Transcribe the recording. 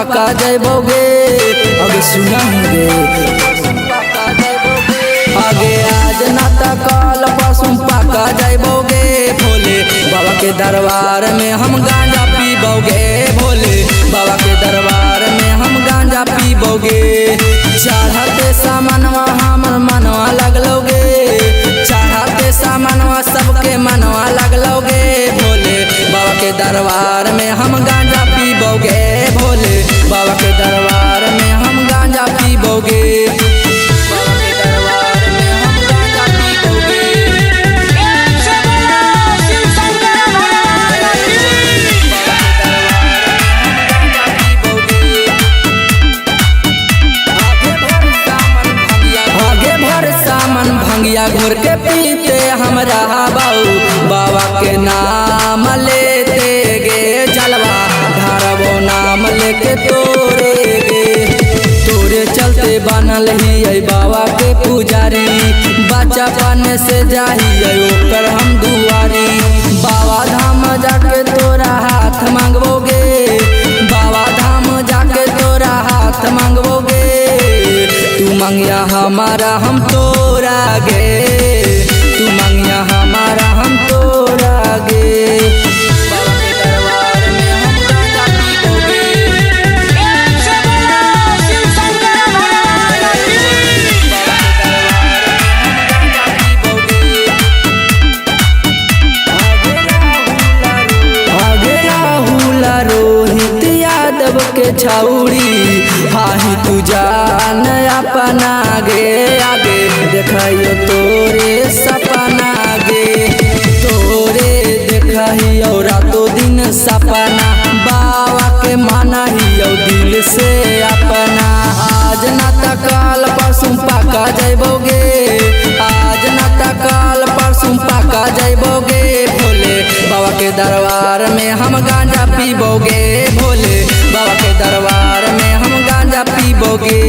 पाका जैबोगे। अगे सुनाओगे आगे आज नाता काल परसों पाका जैबोगे। भोले बाबा के दरबार में हम गांजा पीबोगे। भोले बाबा के दरबार में हम गांजा पीबोगे। चढ़ते सामनवा हमर मनवा लगलोगे। चढ़ते सामनवा सबके मनवा लगलोगे। भोले बाबा के दरबार में हम गांजा पीबोगे। भोले बाबा के दरबार में हम गांजा पीबोगे। भंगिया घोर के पीते हमरा बाऊ बाबा के नाम लेते गे। जलवा धारबो नाम लेके तोरे गे। तोरे चलते बनल ही बाबा के पुजारी। बचपन से जाही ओकर हम दुआरी। बाबा धाम जाके तोरा हाथ मांगबोगे। बाबा धाम जाके तोरा हाथ मांगबोगे। तू मंगिया हमारा हम तोरा गे। तू मंगिया हमारा हम तोरा गे। बाबा के दरबार में हम गांजा पीबोगे। आगे राहुल रोहित यादव के छौड़ी हाही तू जान अपना गे। आगे देखियो तोरे सपना गे। तोरे देखियो रातों दिन सपना। बाबा के माना हियो दिल से अपना। आज नाता काल परसों पाका जैबोगे। आज नाता काल परसों पाका जैबोगे। भोले बाबा के दरबार में हम गांजा पीबोगे। भोले बाबा के दरबार में हम गांजा पीबोगे।